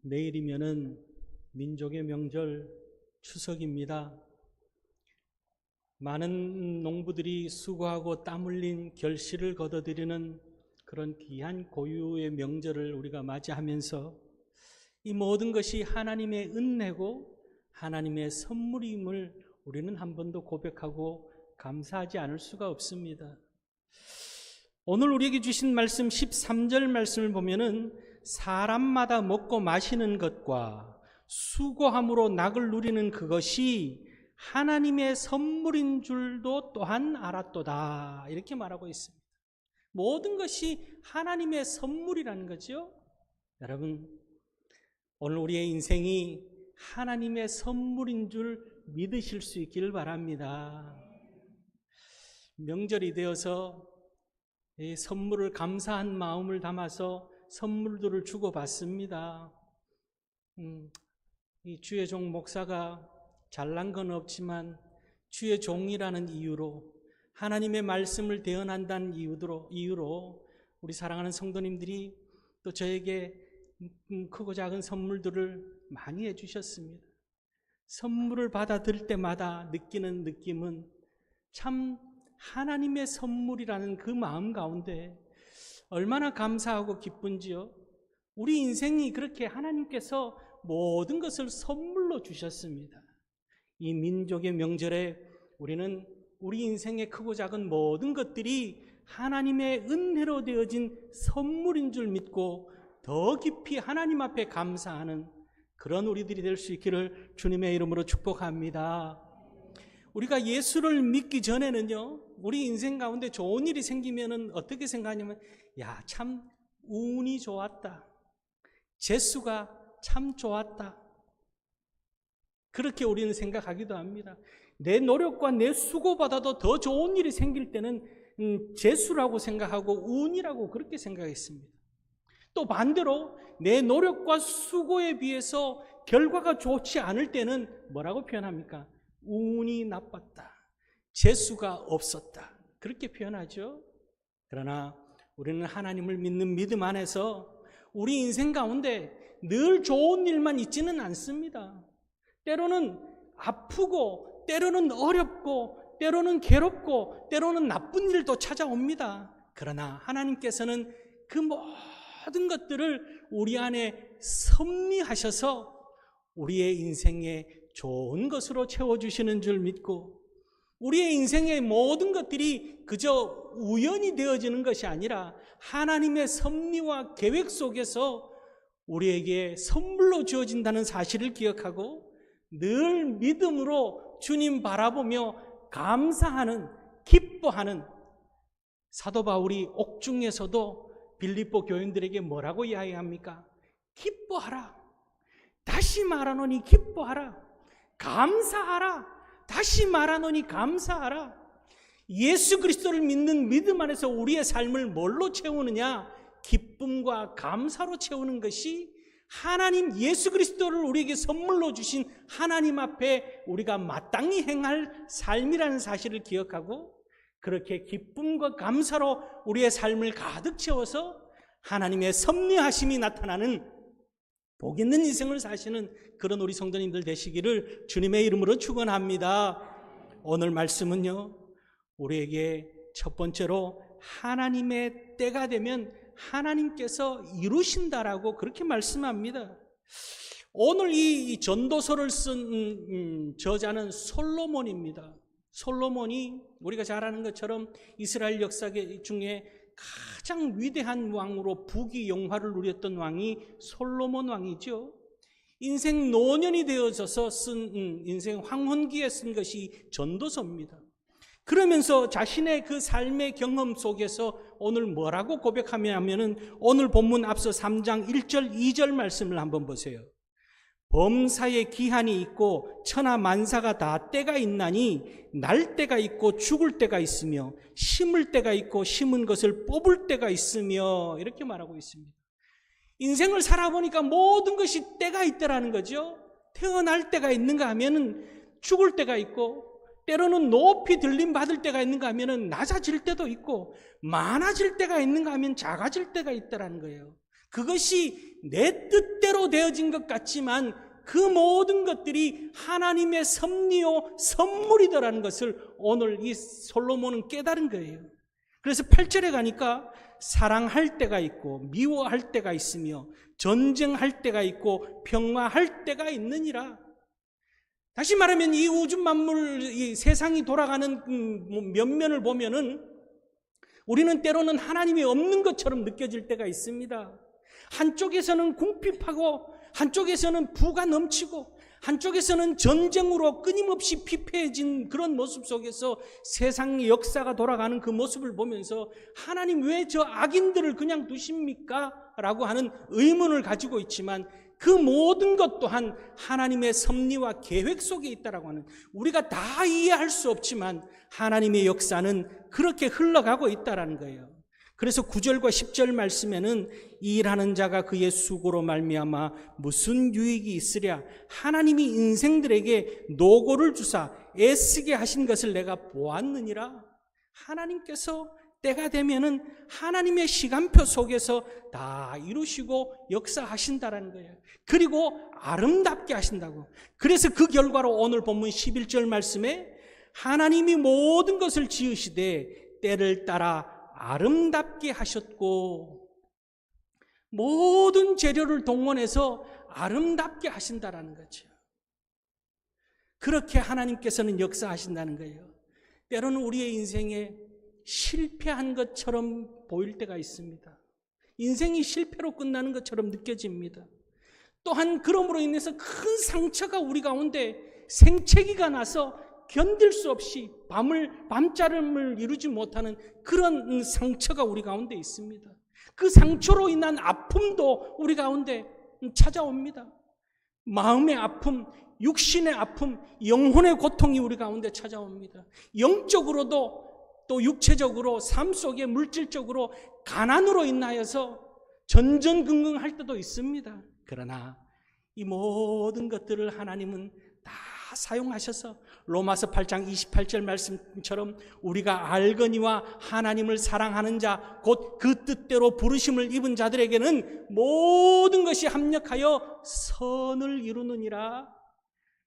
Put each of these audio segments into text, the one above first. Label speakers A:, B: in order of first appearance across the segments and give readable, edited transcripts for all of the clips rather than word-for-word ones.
A: 내일이면은 민족의 명절 추석입니다. 많은 농부들이 수고하고 땀 흘린 결실을 거둬들이는 그런 귀한 고유의 명절을 우리가 맞이하면서 이 모든 것이 하나님의 은혜고 하나님의 선물임을 우리는 한 번도 고백하고 감사하지 않을 수가 없습니다. 오늘 우리에게 주신 말씀 13절 말씀을 보면은 사람마다 먹고 마시는 것과 수고함으로 낙을 누리는 그것이 하나님의 선물인 줄도 또한 알았도다, 이렇게 말하고 있습니다. 모든 것이 하나님의 선물이라는 거죠. 여러분, 오늘 우리의 인생이 하나님의 선물인 줄 믿으실 수 있기를 바랍니다. 명절이 되어서 이 선물을 감사한 마음을 담아서 선물들을 주고받습니다. 이 주의 종 목사가 잘난 건 없지만 주의 종이라는 이유로, 하나님의 말씀을 대언한다는 이유로 우리 사랑하는 성도님들이 또 저에게 크고 작은 선물들을 많이 해주셨습니다. 선물을 받아들일 때마다 느끼는 느낌은 참 하나님의 선물이라는 그 마음 가운데 얼마나 감사하고 기쁜지요. 우리 인생이 그렇게 하나님께서 모든 것을 선물로 주셨습니다. 이 민족의 명절에 우리는 우리 인생의 크고 작은 모든 것들이 하나님의 은혜로 되어진 선물인 줄 믿고 더 깊이 하나님 앞에 감사하는 그런 우리들이 될 수 있기를 주님의 이름으로 축복합니다. 우리가 예수를 믿기 전에는요, 우리 인생 가운데 좋은 일이 생기면은 어떻게 생각하냐면, 야, 참 운이 좋았다, 재수가 참 좋았다, 그렇게 우리는 생각하기도 합니다. 내 노력과 내 수고보다도 더 좋은 일이 생길 때는 재수라고 생각하고 운이라고 그렇게 생각했습니다. 또 반대로 내 노력과 수고에 비해서 결과가 좋지 않을 때는 뭐라고 표현합니까? 운이 나빴다, 재수가 없었다, 그렇게 표현하죠. 그러나 우리는 하나님을 믿는 믿음 안에서 우리 인생 가운데 늘 좋은 일만 있지는 않습니다. 때로는 아프고, 때로는 어렵고, 때로는 괴롭고, 때로는 나쁜 일도 찾아옵니다. 그러나 하나님께서는 그 모든 것들을 우리 안에 섭리하셔서 우리의 인생에 좋은 것으로 채워주시는 줄 믿고, 우리의 인생의 모든 것들이 그저 우연히 되어지는 것이 아니라 하나님의 섭리와 계획 속에서 우리에게 선물로 주어진다는 사실을 기억하고 늘 믿음으로 주님 바라보며 감사하는, 기뻐하는, 사도 바울이 옥중에서도 빌립보 교인들에게 뭐라고 이야기합니까? 기뻐하라. 다시 말하노니 기뻐하라. 감사하라. 다시 말하노니 감사하라. 예수 그리스도를 믿는 믿음 안에서 우리의 삶을 뭘로 채우느냐? 기쁨과 감사로 채우는 것이 하나님 예수 그리스도를 우리에게 선물로 주신 하나님 앞에 우리가 마땅히 행할 삶이라는 사실을 기억하고, 그렇게 기쁨과 감사로 우리의 삶을 가득 채워서 하나님의 섭리하심이 나타나는 복 있는 인생을 사시는 그런 우리 성도님들 되시기를 주님의 이름으로 축원합니다. 오늘 말씀은요, 우리에게 첫 번째로 하나님의 때가 되면 하나님께서 이루신다라고 그렇게 말씀합니다. 오늘 이 전도서를 쓴 저자는 솔로몬입니다. 솔로몬이 우리가 잘 아는 것처럼 이스라엘 역사 중에 가장 위대한 왕으로 부귀영화를 누렸던 왕이 솔로몬 왕이죠. 인생 노년이 되어져서 쓴 인생 황혼기에 쓴 것이 전도서입니다. 그러면서 자신의 그 삶의 경험 속에서 오늘 뭐라고 고백하냐면은 오늘 본문 앞서 3장 1절 2절 말씀을 한번 보세요. 범사에 기한이 있고 천하 만사가 다 때가 있나니 날 때가 있고 죽을 때가 있으며 심을 때가 있고 심은 것을 뽑을 때가 있으며, 이렇게 말하고 있습니다. 인생을 살아보니까 모든 것이 때가 있더라는 거죠. 태어날 때가 있는가 하면은 죽을 때가 있고, 때로는 높이 들림 받을 때가 있는가 하면 낮아질 때도 있고, 많아질 때가 있는가 하면 작아질 때가 있다라는 거예요. 그것이 내 뜻대로 되어진 것 같지만 그 모든 것들이 하나님의 섭리요 선물이더라는 것을 오늘 이 솔로몬은 깨달은 거예요. 그래서 8절에 가니까 사랑할 때가 있고 미워할 때가 있으며 전쟁할 때가 있고 평화할 때가 있느니라. 다시 말하면 이 우주 만물, 이 세상이 돌아가는 면면을 보면은 우리는 때로는 하나님이 없는 것처럼 느껴질 때가 있습니다. 한쪽에서는 궁핍하고 한쪽에서는 부가 넘치고 한쪽에서는 전쟁으로 끊임없이 피폐해진 그런 모습 속에서 세상의 역사가 돌아가는 그 모습을 보면서 하나님 왜 저 악인들을 그냥 두십니까? 라고 하는 의문을 가지고 있지만 그 모든 것 또한 하나님의 섭리와 계획 속에 있다라고 하는, 우리가 다 이해할 수 없지만 하나님의 역사는 그렇게 흘러가고 있다라는 거예요. 그래서 9절과 10절 말씀에는 일하는 자가 그의 수고로 말미암아 무슨 유익이 있으랴. 하나님이 인생들에게 노고를 주사 애쓰게 하신 것을 내가 보았느니라. 하나님께서 때가 되면은 하나님의 시간표 속에서 다 이루시고 역사하신다라는 거예요. 그리고 아름답게 하신다고. 그래서 그 결과로 오늘 본문 11절 말씀에 하나님이 모든 것을 지으시되 때를 따라 아름답게 하셨고, 모든 재료를 동원해서 아름답게 하신다라는 거죠. 그렇게 하나님께서는 역사하신다는 거예요. 때로는 우리의 인생에 실패한 것처럼 보일 때가 있습니다. 인생이 실패로 끝나는 것처럼 느껴집니다. 또한 그러므로 인해서 큰 상처가 우리 가운데 생채기가 나서 견딜 수 없이 밤자름을 이루지 못하는 그런 상처가 우리 가운데 있습니다. 그 상처로 인한 아픔도 우리 가운데 찾아옵니다. 마음의 아픔, 육신의 아픔, 영혼의 고통이 우리 가운데 찾아옵니다. 영적으로도 또 육체적으로, 삶 속에 물질적으로 가난으로 인하여서 전전긍긍할 때도 있습니다. 그러나 이 모든 것들을 하나님은 다 사용하셔서 로마서 8장 28절 말씀처럼 우리가 알거니와 하나님을 사랑하는 자 곧 그 뜻대로 부르심을 입은 자들에게는 모든 것이 합력하여 선을 이루느니라.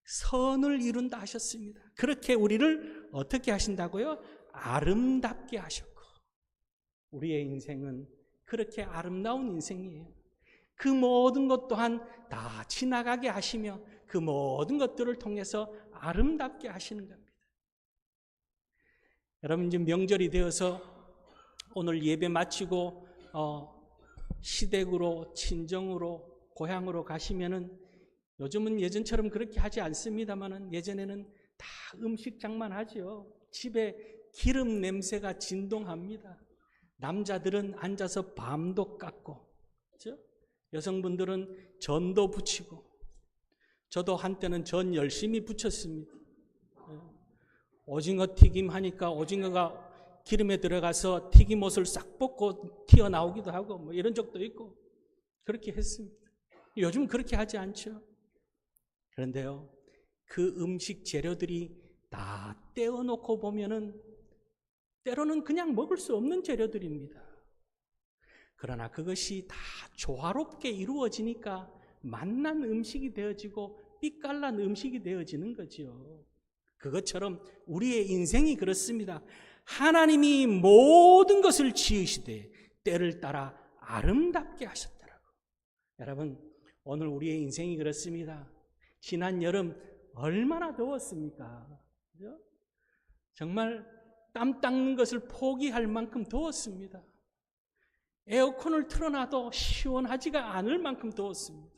A: 선을 이룬다 하셨습니다. 그렇게 우리를 어떻게 하신다고요? 아름답게 하셨고, 우리의 인생은 그렇게 아름다운 인생이에요. 그 모든 것 또한 다 지나가게 하시며 그 모든 것들을 통해서 아름답게 하시는 겁니다. 여러분, 이제 명절이 되어서 오늘 예배 마치고 시댁으로, 친정으로, 고향으로 가시면은, 요즘은 예전처럼 그렇게 하지 않습니다만은 예전에는 다 음식장만 하죠. 집에 기름 냄새가 진동합니다. 남자들은 앉아서 밤도 깎고, 그렇죠? 여성분들은 전도 붙이고, 저도 한때는 전 열심히 붙였습니다. 오징어 튀김 하니까 오징어가 기름에 들어가서 튀김옷을 싹 벗고 튀어나오기도 하고 뭐 이런 적도 있고 그렇게 했습니다. 요즘 그렇게 하지 않죠. 그런데요, 그 음식 재료들이 다 떼어놓고 보면은 때로는 그냥 먹을 수 없는 재료들입니다. 그러나 그것이 다 조화롭게 이루어지니까 맛난 음식이 되어지고 빛깔난 음식이 되어지는 거죠. 그것처럼 우리의 인생이 그렇습니다. 하나님이 모든 것을 지으시되 때를 따라 아름답게 하셨더라고. 여러분, 오늘 우리의 인생이 그렇습니다. 지난 여름 얼마나 더웠습니까? 그죠? 정말 땀 닦는 것을 포기할 만큼 더웠습니다. 에어컨을 틀어놔도 시원하지가 않을 만큼 더웠습니다.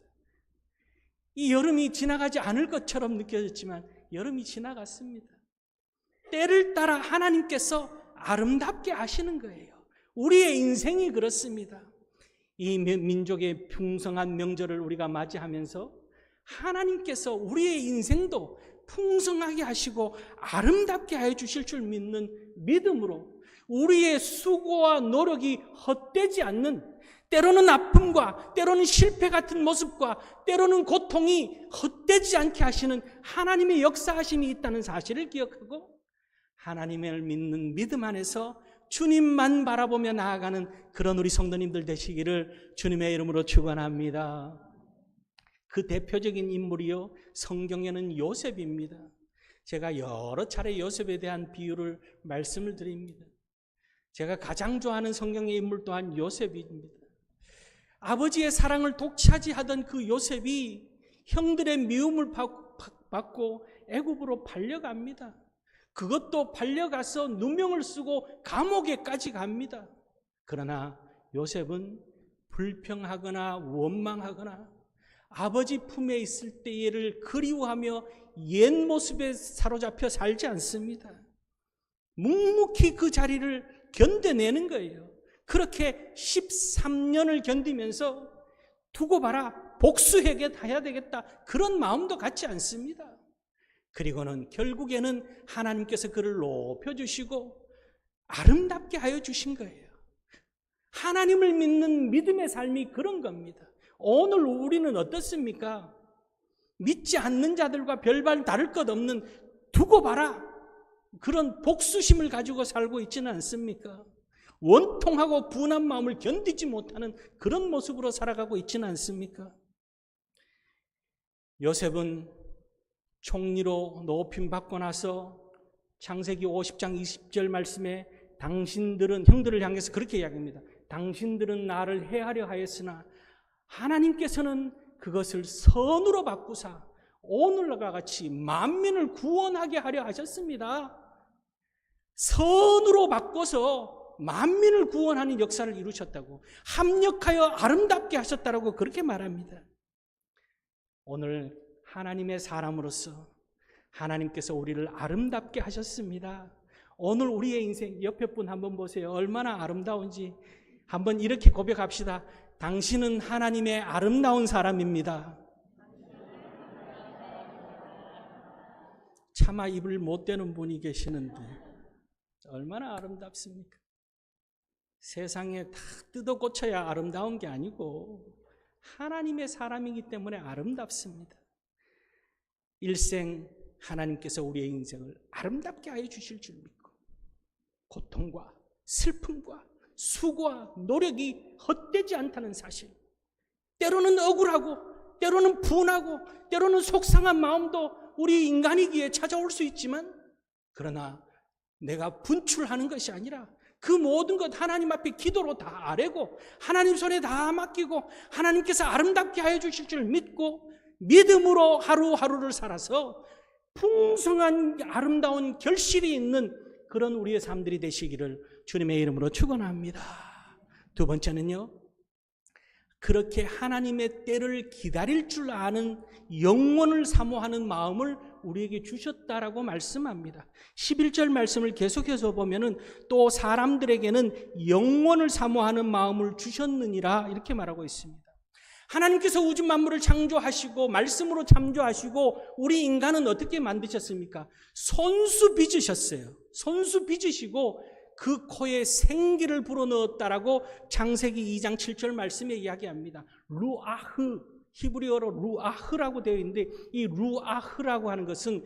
A: 이 여름이 지나가지 않을 것처럼 느껴졌지만 여름이 지나갔습니다. 때를 따라 하나님께서 아름답게 하시는 거예요. 우리의 인생이 그렇습니다. 이 민족의 풍성한 명절을 우리가 맞이하면서 하나님께서 우리의 인생도 풍성하게 하시고 아름답게 해주실 줄 믿는 믿음으로 우리의 수고와 노력이 헛되지 않는, 때로는 아픔과 때로는 실패 같은 모습과 때로는 고통이 헛되지 않게 하시는 하나님의 역사하심이 있다는 사실을 기억하고 하나님을 믿는 믿음 안에서 주님만 바라보며 나아가는 그런 우리 성도님들 되시기를 주님의 이름으로 축원합니다. 그 대표적인 인물이요, 성경에는 요셉입니다. 제가 여러 차례 요셉에 대한 비유를 말씀을 드립니다. 제가 가장 좋아하는 성경의 인물 또한 요셉입니다. 아버지의 사랑을 독차지하던 그 요셉이 형들의 미움을 받고 애굽으로 팔려갑니다. 그것도 팔려가서 누명을 쓰고 감옥에까지 갑니다. 그러나 요셉은 불평하거나 원망하거나 아버지 품에 있을 때를 그리워하며 옛 모습에 사로잡혀 살지 않습니다. 묵묵히 그 자리를 견뎌내는 거예요. 그렇게 13년을 견디면서 두고 봐라, 복수해야 되겠다, 그런 마음도 갖지 않습니다. 그리고는 결국에는 하나님께서 그를 높여주시고 아름답게 하여 주신 거예요. 하나님을 믿는 믿음의 삶이 그런 겁니다. 오늘 우리는 어떻습니까? 믿지 않는 자들과 별반 다를 것 없는 두고 봐라, 그런 복수심을 가지고 살고 있지는 않습니까? 원통하고 분한 마음을 견디지 못하는 그런 모습으로 살아가고 있지는 않습니까? 요셉은 총리로 높임 받고 나서 창세기 50장 20절 말씀에 당신들은, 형들을 향해서 그렇게 이야기합니다. 당신들은 나를 해하려 하였으나 하나님께서는 그것을 선으로 바꾸사 오늘과 같이 만민을 구원하게 하려 하셨습니다. 선으로 바꿔서 만민을 구원하는 역사를 이루셨다고, 합력하여 아름답게 하셨다라고 그렇게 말합니다. 오늘 하나님의 사람으로서 하나님께서 우리를 아름답게 하셨습니다. 오늘 우리의 인생, 옆에 분 한번 보세요. 얼마나 아름다운지 한번 이렇게 고백합시다. 당신은 하나님의 아름다운 사람입니다. 차마 입을 못 대는 분이 계시는데 얼마나 아름답습니까? 세상에 다 뜯어 고쳐야 아름다운 게 아니고 하나님의 사람이기 때문에 아름답습니다. 일생 하나님께서 우리의 인생을 아름답게 하여 주실 줄 믿고 고통과 슬픔과 수고와 노력이 헛되지 않다는 사실, 때로는 억울하고 때로는 분하고 때로는 속상한 마음도 우리 인간이기에 찾아올 수 있지만, 그러나 내가 분출하는 것이 아니라 그 모든 것 하나님 앞에 기도로 다 아뢰고 하나님 손에 다 맡기고 하나님께서 아름답게 하여 주실 줄 믿고 믿음으로 하루하루를 살아서 풍성한 아름다운 결실이 있는 그런 우리의 삶들이 되시기를 주님의 이름으로 축원합니다. 두 번째는요, 그렇게 하나님의 때를 기다릴 줄 아는 영원을 사모하는 마음을 우리에게 주셨다라고 말씀합니다. 11절 말씀을 계속해서 보면은 또 사람들에게는 영원을 사모하는 마음을 주셨느니라 이렇게 말하고 있습니다. 하나님께서 우주 만물을 창조하시고 말씀으로 창조하시고 우리 인간은 어떻게 만드셨습니까? 손수 빚으셨어요. 손수 빚으시고 그 코에 생기를 불어넣었다라고 창세기 2장 7절 말씀에 이야기합니다. 루아흐, 히브리어로 루아흐라고 되어 있는데 이 루아흐라고 하는 것은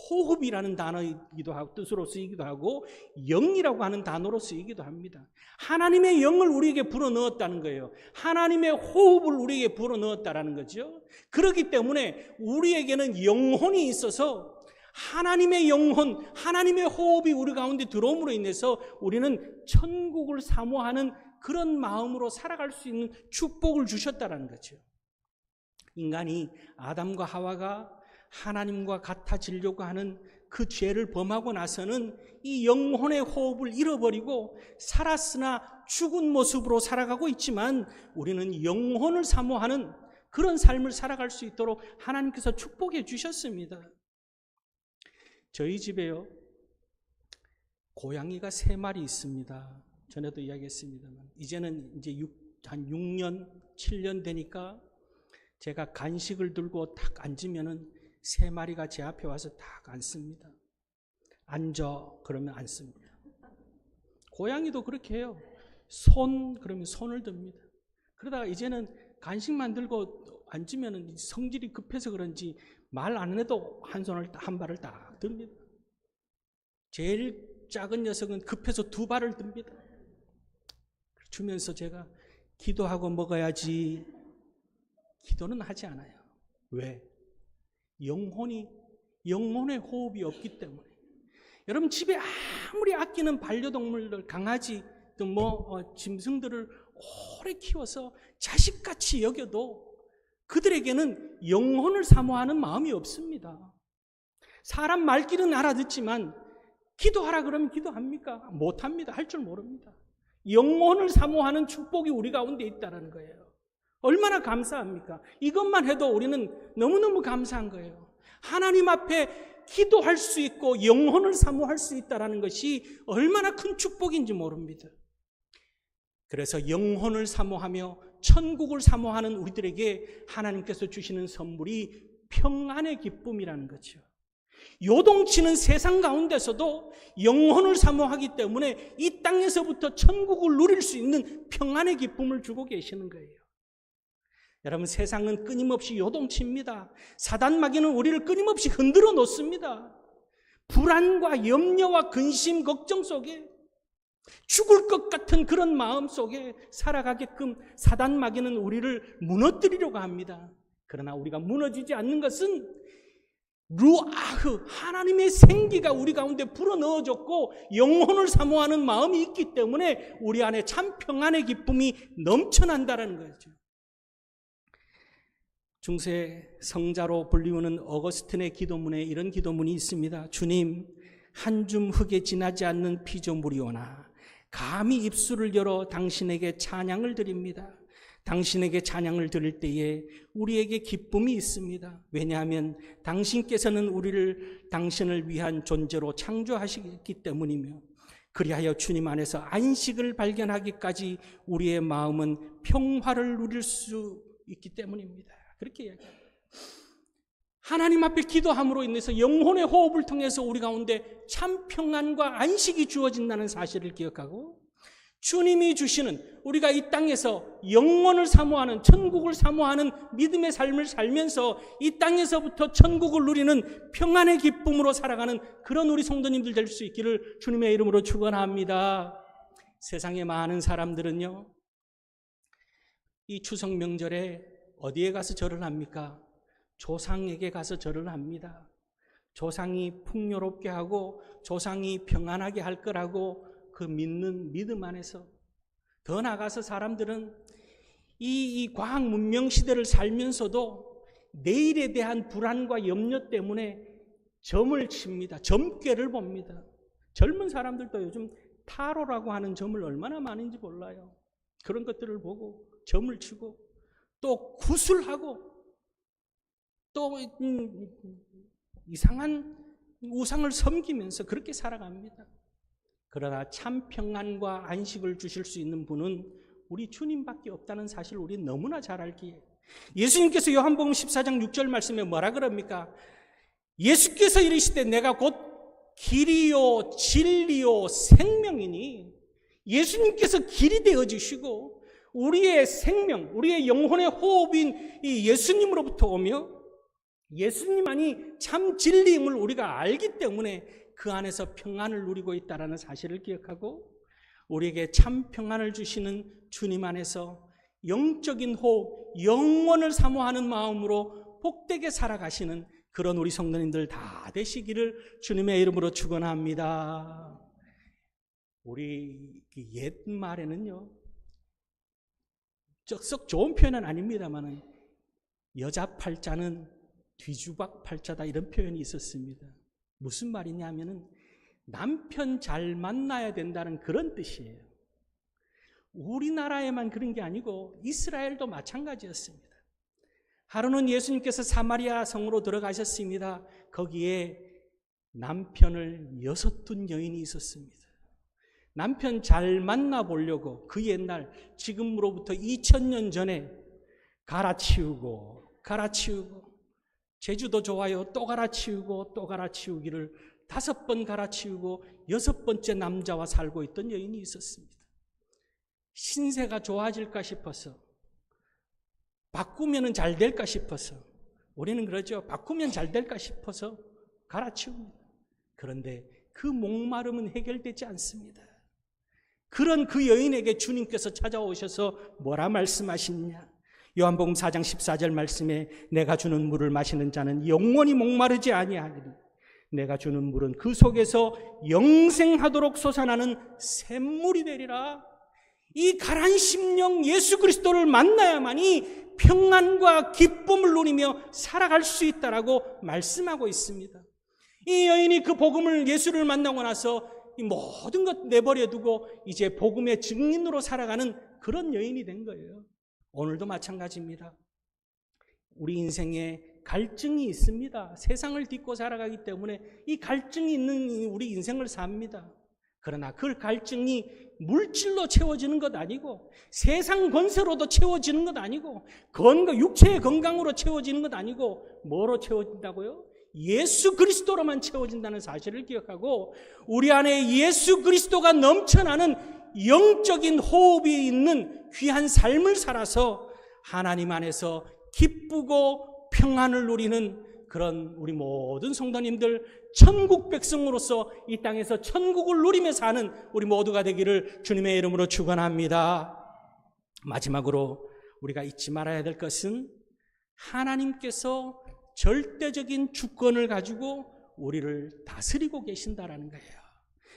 A: 호흡이라는 단어이기도 하고 뜻으로 쓰이기도 하고 영이라고 하는 단어로 쓰이기도 합니다. 하나님의 영을 우리에게 불어넣었다는 거예요. 하나님의 호흡을 우리에게 불어넣었다는 거죠. 그렇기 때문에 우리에게는 영혼이 있어서 하나님의 영혼, 하나님의 호흡이 우리 가운데 들어옴으로 인해서 우리는 천국을 사모하는 그런 마음으로 살아갈 수 있는 축복을 주셨다는 거죠. 인간이 아담과 하와가 하나님과 같아지려고 하는 그 죄를 범하고 나서는 이 영혼의 호흡을 잃어버리고 살았으나 죽은 모습으로 살아가고 있지만 우리는 영혼을 사모하는 그런 삶을 살아갈 수 있도록 하나님께서 축복해 주셨습니다. 저희 집에요, 고양이가 3마리 있습니다. 전에도 이야기했습니다만 이제는 이제 한 6년, 7년 되니까 제가 간식을 들고 딱 앉으면은 3마리가 제 앞에 와서 딱 앉습니다. 앉아 그러면 앉습니다. 고양이도 그렇게 해요. 손 그러면 손을 듭니다. 그러다가 이제는 간식만 들고 앉으면은 성질이 급해서 그런지 말 안 해도 한 발을 딱 듭니다. 제일 작은 녀석은 급해서 2발을 듭니다. 주면서 제가 기도하고 먹어야지. 기도는 하지 않아요. 왜? 영혼의 호흡이 없기 때문에. 여러분 집에 아무리 아끼는 반려동물들, 강아지, 또 짐승들을 오래 키워서 자식같이 여겨도 그들에게는 영혼을 사모하는 마음이 없습니다. 사람 말귀는 알아듣지만 기도하라 그러면 기도합니까? 못합니다. 할 줄 모릅니다. 영혼을 사모하는 축복이 우리 가운데 있다는 거예요. 얼마나 감사합니까? 이것만 해도 우리는 너무너무 감사한 거예요. 하나님 앞에 기도할 수 있고 영혼을 사모할 수 있다는 것이 얼마나 큰 축복인지 모릅니다. 그래서 영혼을 사모하며 천국을 사모하는 우리들에게 하나님께서 주시는 선물이 평안의 기쁨이라는 거죠. 요동치는 세상 가운데서도 영혼을 사모하기 때문에 이 땅에서부터 천국을 누릴 수 있는 평안의 기쁨을 주고 계시는 거예요. 여러분, 세상은 끊임없이 요동칩니다. 사단 마귀는 우리를 끊임없이 흔들어 놓습니다. 불안과 염려와 근심, 걱정 속에 죽을 것 같은 그런 마음 속에 살아가게끔 사단 마귀는 우리를 무너뜨리려고 합니다. 그러나 우리가 무너지지 않는 것은 루아흐, 하나님의 생기가 우리 가운데 불어넣어졌고 영혼을 사모하는 마음이 있기 때문에 우리 안에 참 평안의 기쁨이 넘쳐난다는 거죠. 중세 성자로 불리우는 어거스틴의 기도문에 이런 기도문이 있습니다. 주님, 한 줌 흙에 지나지 않는 피조물이오나 감히 입술을 열어 당신에게 찬양을 드립니다. 당신에게 찬양을 드릴 때에 우리에게 기쁨이 있습니다. 왜냐하면 당신께서는 우리를 당신을 위한 존재로 창조하시기 때문이며 그리하여 주님 안에서 안식을 발견하기까지 우리의 마음은 평화를 누릴 수 있기 때문입니다. 그렇게 이야기합니다. 하나님 앞에 기도함으로 인해서 영혼의 호흡을 통해서 우리 가운데 참 평안과 안식이 주어진다는 사실을 기억하고 주님이 주시는 우리가 이 땅에서 영혼을 사모하는 천국을 사모하는 믿음의 삶을 살면서 이 땅에서부터 천국을 누리는 평안의 기쁨으로 살아가는 그런 우리 성도님들 될 수 있기를 주님의 이름으로 축원합니다. 세상의 많은 사람들은요, 이 추석 명절에 어디에 가서 절을 합니까? 조상에게 가서 절을 합니다. 조상이 풍요롭게 하고 조상이 평안하게 할 거라고 그 믿는 믿음 안에서. 더 나아가서 사람들은 이 과학 문명 시대를 살면서도 내일에 대한 불안과 염려 때문에 점을 칩니다. 점괘를 봅니다. 젊은 사람들도 요즘 타로라고 하는 점을 얼마나 많은지 몰라요. 그런 것들을 보고 점을 치고 또 구슬하고 또 이상한 우상을 섬기면서 그렇게 살아갑니다. 그러나 참 평안과 안식을 주실 수 있는 분은 우리 주님밖에 없다는 사실을 우리 너무나 잘 알기에 예수님께서 요한복음 14장 6절 말씀에 뭐라 그럽니까? 예수께서 이르시되 내가 곧 길이요 진리요 생명이니 예수님께서 길이 되어주시고 우리의 생명, 우리의 영혼의 호흡인 이 예수님으로부터 오며 예수님만이 참 진리임을 우리가 알기 때문에 그 안에서 평안을 누리고 있다는 사실을 기억하고 우리에게 참 평안을 주시는 주님 안에서 영적인 호흡, 영원을 사모하는 마음으로 복되게 살아가시는 그런 우리 성도님들 다 되시기를 주님의 이름으로 축원합니다. 우리 옛말에는요, 썩 좋은 표현은 아닙니다만 여자 팔자는 뒤주박 팔자다 이런 표현이 있었습니다. 무슨 말이냐면은 남편 잘 만나야 된다는 그런 뜻이에요. 우리나라에만 그런 게 아니고 이스라엘도 마찬가지였습니다. 하루는 예수님께서 사마리아 성으로 들어가셨습니다. 거기에 남편을 6둔 여인이 있었습니다. 남편 잘 만나보려고 그 옛날 지금으로부터 2000년 전에 갈아치우고 제주도 좋아요. 또 갈아치우고 또 갈아치우기를 5번 갈아치우고 6번째 남자와 살고 있던 여인이 있었습니다. 신세가 좋아질까 싶어서 바꾸면 잘 될까 싶어서 우리는 그러죠. 바꾸면 잘 될까 싶어서 갈아치웁니다. 그런데 그 목마름은 해결되지 않습니다. 그런 그 여인에게 주님께서 찾아오셔서 뭐라 말씀하시느냐? 요한복음 4장 14절 말씀에 내가 주는 물을 마시는 자는 영원히 목마르지 아니하리니 내가 주는 물은 그 속에서 영생하도록 솟아나는 샘물이 되리라. 이 가란 심령 예수 그리스도를 만나야만이 평안과 기쁨을 누리며 살아갈 수 있다라고 말씀하고 있습니다. 이 여인이 그 복음을 예수를 만나고 나서 이 모든 것 내버려 두고 이제 복음의 증인으로 살아가는 그런 여인이 된 거예요. 오늘도 마찬가지입니다. 우리 인생에 갈증이 있습니다. 세상을 딛고 살아가기 때문에 이 갈증이 있는 우리 인생을 삽니다. 그러나 그 갈증이 물질로 채워지는 것 아니고 세상 권세로도 채워지는 것 아니고 육체의 건강으로 채워지는 것 아니고 뭐로 채워진다고요? 예수 그리스도로만 채워진다는 사실을 기억하고 우리 안에 예수 그리스도가 넘쳐나는 영적인 호흡이 있는 귀한 삶을 살아서 하나님 안에서 기쁘고 평안을 누리는 그런 우리 모든 성도님들, 천국 백성으로서 이 땅에서 천국을 누리며 사는 우리 모두가 되기를 주님의 이름으로 축원합니다. 마지막으로 우리가 잊지 말아야 될 것은 하나님께서 절대적인 주권을 가지고 우리를 다스리고 계신다라는 거예요.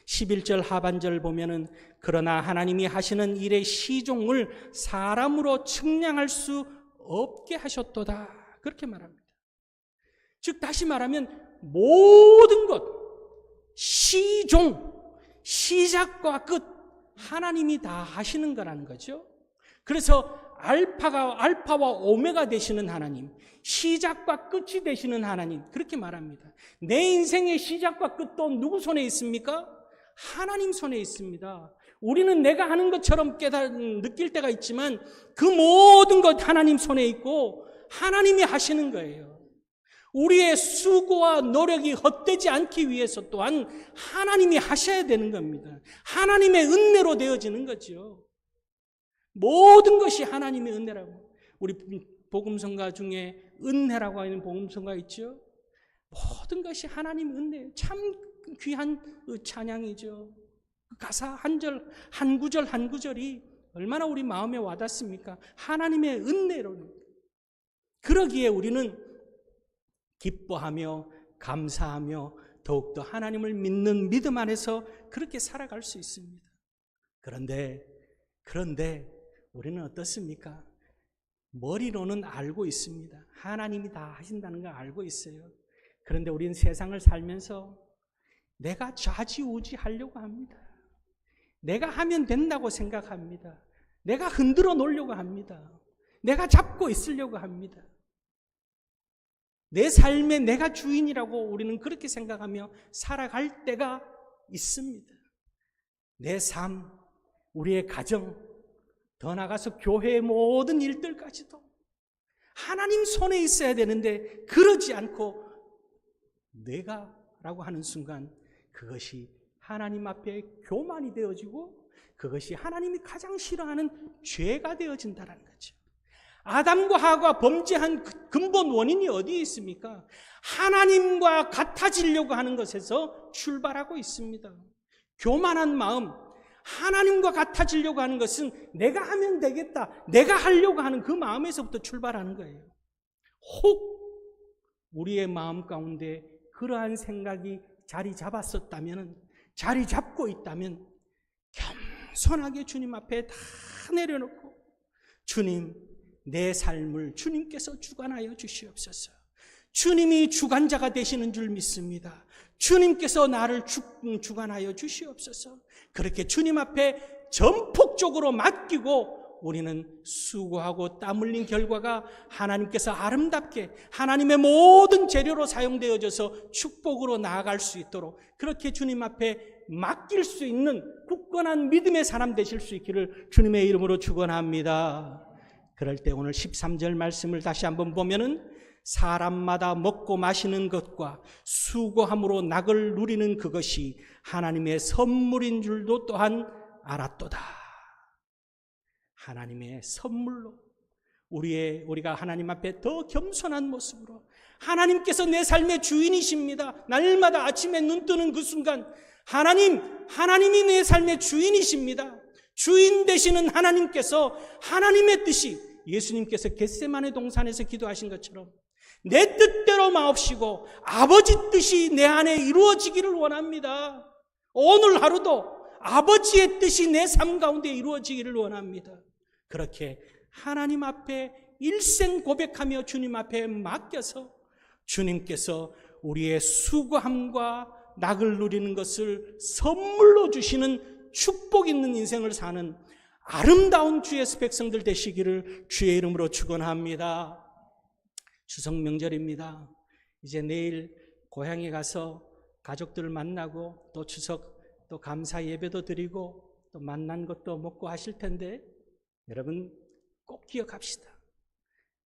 A: 11절 하반절 보면은 그러나 하나님이 하시는 일의 시종을 사람으로 측량할 수 없게 하셨도다. 그렇게 말합니다. 즉 다시 말하면 모든 것, 시종, 시작과 끝 하나님이 다 하시는 거라는 거죠. 그래서 알파와 오메가 되시는 하나님, 시작과 끝이 되시는 하나님, 그렇게 말합니다. 내 인생의 시작과 끝도 누구 손에 있습니까? 하나님 손에 있습니다. 우리는 내가 하는 것처럼 느낄 때가 있지만 그 모든 것 하나님 손에 있고 하나님이 하시는 거예요. 우리의 수고와 노력이 헛되지 않기 위해서 또한 하나님이 하셔야 되는 겁니다. 하나님의 은혜로 되어지는 거죠. 모든 것이 하나님의 은혜라고. 우리 복음성가 중에 은혜라고 하는 복음성가 있죠. 모든 것이 하나님의 은혜예요. 참 귀한 찬양이죠. 가사 한 구절이 얼마나 우리 마음에 와닿습니까? 하나님의 은혜로. 그러기에 우리는 기뻐하며 감사하며 더욱더 하나님을 믿는 믿음 안에서 그렇게 살아갈 수 있습니다. 그런데 우리는 어떻습니까? 머리로는 알고 있습니다. 하나님이 다 하신다는 걸 알고 있어요. 그런데 우리는 세상을 살면서 내가 좌지우지하려고 합니다. 내가 하면 된다고 생각합니다. 내가 흔들어 놓으려고 합니다. 내가 잡고 있으려고 합니다. 내 삶에 내가 주인이라고 우리는 그렇게 생각하며 살아갈 때가 있습니다. 내 삶, 우리의 가정, 더 나아가서 교회의 모든 일들까지도 하나님 손에 있어야 되는데 그러지 않고 내가라고 하는 순간 그것이 하나님 앞에 교만이 되어지고 그것이 하나님이 가장 싫어하는 죄가 되어진다는 거죠. 아담과 하와가 범죄한 근본 원인이 어디에 있습니까? 하나님과 같아지려고 하는 것에서 출발하고 있습니다. 교만한 마음, 하나님과 같아지려고 하는 것은 내가 하면 되겠다, 내가 하려고 하는 그 마음에서부터 출발하는 거예요. 혹 우리의 마음 가운데 그러한 생각이 자리 잡고 있다면 겸손하게 주님 앞에 다 내려놓고 주님, 내 삶을 주님께서 주관하여 주시옵소서. 주님이 주관자가 되시는 줄 믿습니다. 주님께서 나를 주관하여 주시옵소서. 그렇게 주님 앞에 전폭적으로 맡기고 우리는 수고하고 땀 흘린 결과가 하나님께서 아름답게 하나님의 모든 재료로 사용되어져서 축복으로 나아갈 수 있도록 그렇게 주님 앞에 맡길 수 있는 굳건한 믿음의 사람 되실 수 있기를 주님의 이름으로 축원합니다. 그럴 때 오늘 13절 말씀을 다시 한번 보면은 사람마다 먹고 마시는 것과 수고함으로 낙을 누리는 그것이 하나님의 선물인 줄도 또한 알았도다. 하나님의 선물로 우리가 하나님 앞에 더 겸손한 모습으로 하나님께서 내 삶의 주인이십니다. 날마다 아침에 눈 뜨는 그 순간 하나님이 내 삶의 주인이십니다. 주인 되시는 하나님께서 하나님의 뜻이 예수님께서 겟세마네 동산에서 기도하신 것처럼 내 뜻대로 마옵시고 아버지 뜻이 내 안에 이루어지기를 원합니다. 오늘 하루도 아버지의 뜻이 내 삶 가운데 이루어지기를 원합니다. 그렇게 하나님 앞에 일생 고백하며 주님 앞에 맡겨서 주님께서 우리의 수고함과 낙을 누리는 것을 선물로 주시는 축복 있는 인생을 사는 아름다운 주의 백성들 되시기를 주의 이름으로 축원합니다. 추석 명절입니다. 이제 내일 고향에 가서 가족들을 만나고 또 추석 또 감사 예배도 드리고 또 만난 것도 먹고 하실 텐데 여러분 꼭 기억합시다.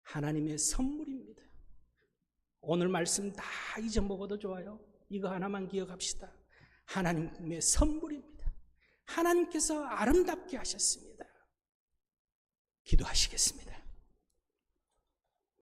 A: 하나님의 선물입니다. 오늘 말씀 다 잊어먹어도 좋아요. 이거 하나만 기억합시다. 하나님의 선물입니다. 하나님께서 아름답게 하셨습니다. 기도하시겠습니다.